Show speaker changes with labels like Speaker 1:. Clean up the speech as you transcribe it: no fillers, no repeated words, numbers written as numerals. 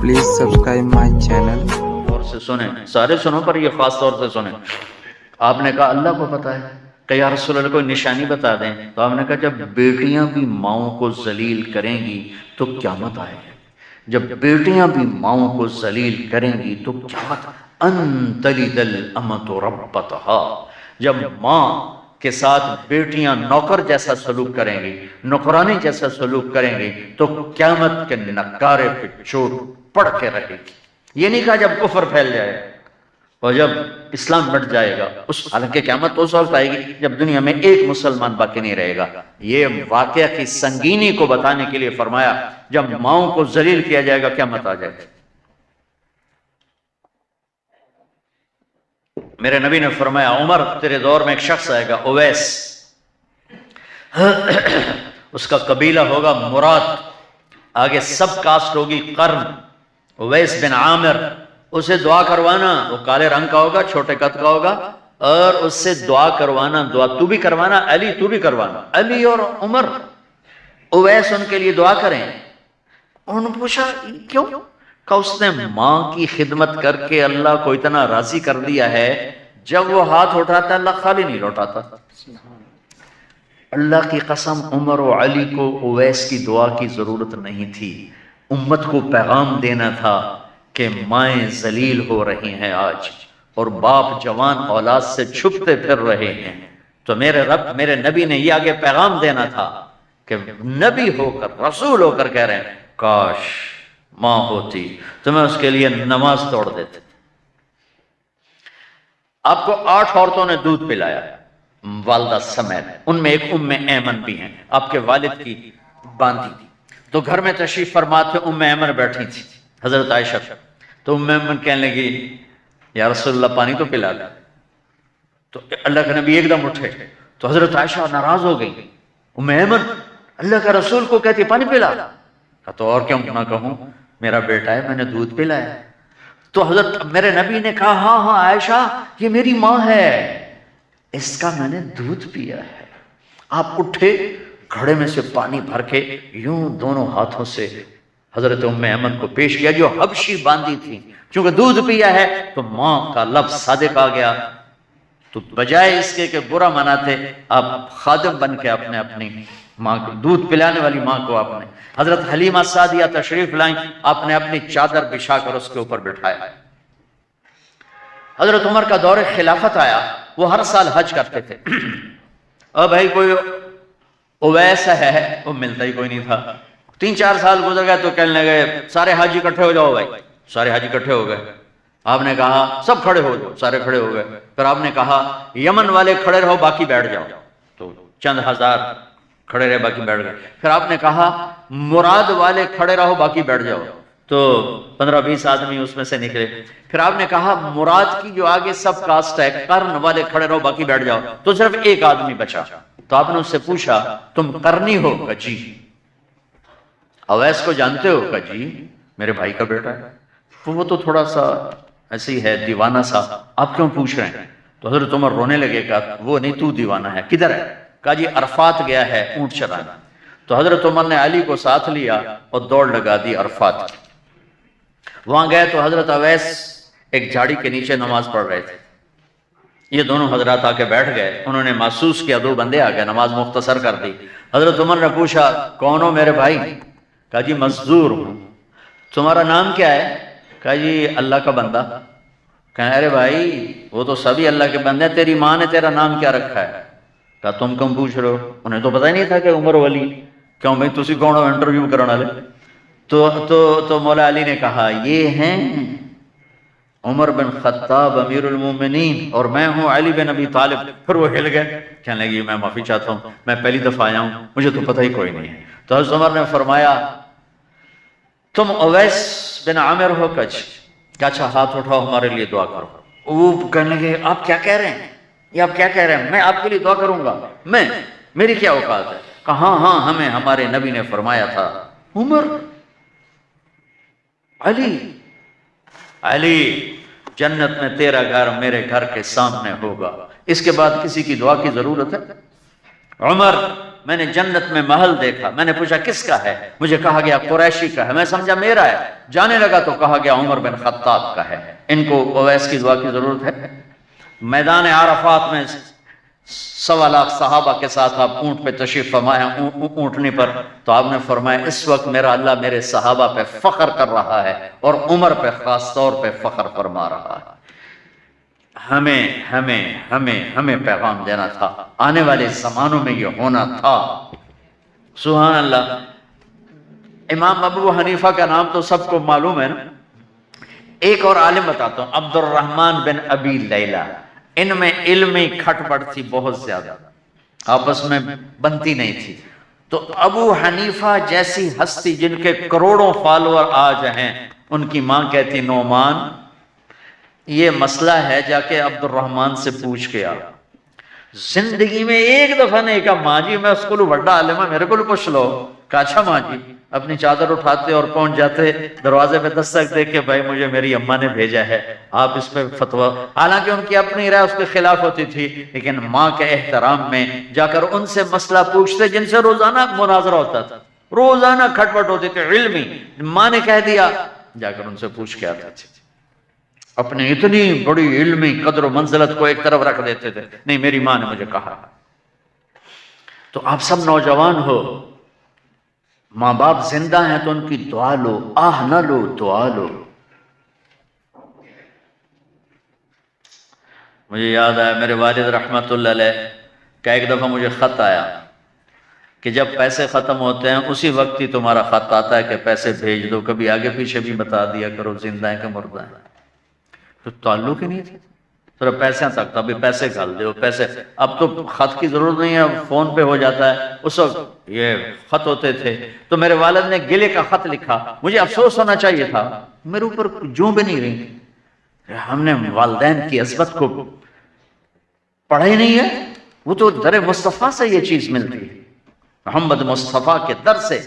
Speaker 1: Please subscribe my channel.
Speaker 2: اور سے سنیں، سارے سنو پر یہ خاص طور سے سنیں۔ آپ نے کہا اللہ کو پتہ ہے کہ یا رسول اللہ کوئی نشانی بتا دیں، تو آپ نے کہا جب بیٹیاں بھی ماؤں کو ذلیل کریں گی تو قیامت آئے گی۔ جب بیٹیاں بھی ماؤں کو ذلیل کریں گی تو قیامت ان تلد الامۃ ربتہا، جب ماں کے ساتھ بیٹیاں نوکر جیسا سلوک کریں گی، نوکرانی جیسا سلوک کریں گی تو قیامت کے نکارے پہ چوٹ پڑ کے رہے گی۔ یہ نہیں کہا جب کفر پھیل جائے اور جب اسلام بٹ جائے گا، حالانکہ قیامت تو اس وقت آئے گی جب دنیا میں ایک مسلمان باقی نہیں رہے گا۔ یہ واقعہ کی سنگینی کو بتانے کے لیے فرمایا جب ماؤں کو ذلیل کیا جائے گا قیامت آ جائے گا۔ میرے نبی نے فرمایا عمر تیرے دور میں ایک شخص آئے گا اویس، اس کا قبیلہ ہوگا مراد، آگے سب کاسٹ ہوگی قرن، اویس بن عامر، اسے دعا کروانا، وہ کالے رنگ کا ہوگا، چھوٹے قد کا ہوگا، اور اس سے دعا کروانا، دعا تو بھی کروانا، علی تو بھی کروانا، علی اور عمر اویس ان کے لیے دعا کریں۔ انہوں نے پوچھا کیوں؟ کہ اس نے ماں کی خدمت کر کے اللہ کو اتنا راضی کر دیا ہے، جب وہ ہاتھ اٹھاتا اللہ خالی نہیں لوٹاتا۔ اللہ کی قسم عمر و علی کو اویس کی دعا کی ضرورت نہیں تھی، امت کو پیغام دینا تھا کہ مائیں ذلیل ہو رہی ہیں آج، اور باپ جوان اولاد سے چھپتے پھر رہے ہیں، تو میرے رب میرے نبی نے یہ آگے پیغام دینا تھا کہ نبی ہو کر رسول ہو کر کہہ رہے ہیں کاش ماں ہوتی تو میں اس کے لیے نماز توڑ دیتے۔ آپ کو 8 عورتوں نے دودھ پلایا والدہ سمیت، ان میں ایک ام ایمن بھی ہیں، آپ کے والد کی باندھی تھی، تو گھر میں تشریف فرما تھے، ام ایمن بیٹھی تھی حضرت عائشہ، تو ام ایمن کہنے لگی یا رسول اللہ پانی تو پلا دیں، تو اللہ کے نبی ایک دم اٹھے، تو حضرت عائشہ ناراض ہو گئی، ام ایمن اللہ کا رسول کو کہتی پانی پلا، تو اور کیوں نہ کہوں میرا بیٹا ہے میں نے دودھ پلایا۔ تو حضرت میرے نبی نے کہا ہاں ہاں عائشہ یہ میری ماں ہے، اس کا میں نے دودھ پیا ہے۔ آپ اٹھے، گھڑے میں سے پانی بھر کے یوں دونوں ہاتھوں سے حضرت ام ایمن کو پیش کیا جو حبشی باندھی تھی، چونکہ دودھ پیا ہے تو ماں کا لفظ صادق آ گیا، تو بجائے اس کے کہ برا مناتے آپ خادم بن کے اپنی ماں کو دودھ پلانے والی ماں کو آپ نے، حضرت حلیمہ سعدیہ تشریف لائیں، آپ نے اپنی چادر بچھا کر اس کے اوپر بٹھایا۔ حضرت عمر کا دور خلافت آیا، وہ ہر سال حج کرتے تھے، اور بھائی کوئی اویس ہے وہ ملتا ہی کوئی نہیں تھا، 3-4 سال گزر گئے تو کہنے لگے سارے حاجی اکٹھے ہو جاؤ بھائی، سارے حاجی اکٹھے ہو گئے، آپ نے کہا سب کھڑے ہو جاؤ، سارے کھڑے ہو گئے، پھر آپ نے کہا یمن والے کھڑے رہو باقی بیٹھ جاؤ، تو چند ہزار کھڑے رہے باقی بیٹھ گئے، پھر آپ نے کہا مراد والے کھڑے رہو باقی بیٹھ جاؤ، تو 15-20 آدمی اس میں سے نکلے، پھر آپ نے کہا مراد کی جو آگے سب کاسٹ ہے قرن والے کھڑے رہو باقی بیٹھ جاؤ، تو صرف ایک آدمی بچا، تو آپ نے اس سے پوچھا تم قرنی ہو؟ کہا جی۔ اویس کو جانتے ہو؟ کہا جی میرے بھائی کا بیٹا ہے، وہ تو تھوڑا سا ایسے ہی ہے دیوانہ سا، آپ کیوں پوچھ رہے ہیں؟ تو حضرت عمر رونے لگے، کہا وہ نہیں تو دیوانہ ہے، کدھر ہے؟ کہا جی عرفات گیا ہے اونٹ چرانا، تو حضرت عمر نے علی کو ساتھ لیا اور دوڑ لگا دی عرفات کی، وہاں گئے تو حضرت اویس ایک جھاڑی کے نیچے نماز پڑھ رہے تھے، یہ دونوں حضرات آ کے بیٹھ گئے، انہوں نے محسوس کیا 2 بندے آ گئے، نماز مختصر کر دی، حضرت عمر نے پوچھا کون ہو میرے بھائی؟ کہا جی مزدور ہوں۔ تمہارا نام کیا ہے؟ کہا جی اللہ کا بندہ۔ کہا ارے بھائی وہ تو سبھی اللہ کے بندے ہیں، تیری ماں نے تیرا نام کیا رکھا ہے؟ کہا تم کم پوچھ رہے ہو؟ انہیں تو پتہ ہی نہیں تھا کہ عمر ولی، کیوں بھائی تسی کون ہو انٹرویو کرنا لے؟ تو مولا علی نے کہا یہ ہیں عمر بن خطاب امیر المومنین اور میں ہوں علی بن ابی طالب۔ پھر وہ ہل گئے، کہنے لگے میں معافی چاہتا ہوں، میں پہلی دفعہ آیا ہوں، مجھے تو پتہ ہی کوئی نہیں ہے۔ تو حضرت عمر نے فرمایا تم اویس بن عامر ہو؟ کہ اچھا ہاتھ اٹھاؤ ہمارے لیے دعا کرو۔ وہ کہنے لگے آپ کیا کہہ رہے ہیں، یہ آپ کیا کہہ رہے ہیں، میں آپ کے لیے دعا کروں گا، میری کیا اوقات ہے؟ کہا ہاں ہاں ہمیں ہمارے نبی نے فرمایا تھا۔ عمر علی جنت میں تیرا گھر میرے گھر کے سامنے ہوگا، اس کے بعد کسی کی دعا کی ضرورت ہے؟ عمر میں نے جنت میں محل دیکھا، میں نے پوچھا کس کا ہے، مجھے کہا گیا قریشی کا ہے، میں سمجھا میرا ہے، جانے لگا تو کہا گیا عمر بن خطاب کا ہے، ان کو اویس کی دعا کی ضرورت ہے۔ میدان عرفات میں 1.25 لاکھ صحابہ کے ساتھ آپ اونٹ پہ تشریف فرمایا، اونٹنی پر، تو آپ نے فرمایا اس وقت میرا اللہ میرے صحابہ پہ فخر کر رہا ہے اور عمر پہ خاص طور پہ فخر فرما رہا ہے۔ ہمیں پیغام دینا تھا، آنے والے زمانوں میں یہ ہونا تھا۔ سبحان اللہ۔ امام ابو حنیفہ کا نام تو سب کو معلوم ہے نا، ایک اور عالم بتاتا ہوں، عبد الرحمن بن ابی لیلہ، ان میں علمی کھٹ پٹ تھی بہت زیادہ، آپس میں بنتی نہیں تھی۔ تو ابو حنیفہ جیسی ہستی جن کے کروڑوں فالوور آج ہیں، ان کی ماں کہتی نعمان یہ مسئلہ ہے، جا کے عبد الرحمن سے پوچھ کے آ۔ زندگی میں ایک دفعہ نہیں کہا ماں جی میں اس کو بڑا عالم ہے میرے کو پوچھ لو، کہا اچھا ماں جی، اپنی چادر اٹھاتے اور پہنچ جاتے، دروازے پہ دستک دے کے بھائی مجھے میری اماں نے بھیجا ہے، آپ اس پہ فتویٰ، حالانکہ ان کی اپنی رائے اس کے خلاف ہوتی تھی، لیکن ماں کے احترام میں جا کر ان سے مسئلہ پوچھتے جن سے روزانہ مناظرہ ہوتا تھا، روزانہ کھٹ پٹ ہوتی تھی علمی، ماں نے کہہ دیا جا کر ان سے پوچھ کے آتے تھے، اپنی اتنی بڑی علمی قدر و منزلت کو ایک طرف رکھ دیتے تھے، نہیں میری ماں نے مجھے کہا۔ تو آپ سب نوجوان ہو، ماں باپ زندہ ہیں تو ان کی دعا لو، آہ نہ لو، دعا لو۔ مجھے یاد آیا میرے والد رحمت اللہ علیہ کا ایک دفعہ مجھے خط آیا کہ جب پیسے ختم ہوتے ہیں اسی وقت ہی تمہارا خط آتا ہے کہ پیسے بھیج دو، کبھی آگے پیچھے بھی بتا دیا کرو زندہ ہیں کہ مردہ ہیں۔ تو تعلق ہی نہیں تھا، صرف پیسے تک تھا، ابھی پیسے گھال دو پیسے، اب تو خط کی ضرورت نہیں ہے، فون پہ ہو جاتا ہے، اس وقت یہ خط ہوتے تھے۔ تو میرے والد نے گلے کا خط لکھا، مجھے افسوس ہونا چاہیے تھا، میرے اوپر جوں بھی نہیں رہی، ہم نے والدین کی عظمت کو پڑھا ہی نہیں ہے، وہ تو در مصطفیٰ سے یہ چیز ملتی ہے، محمد مصطفیٰ کے در سے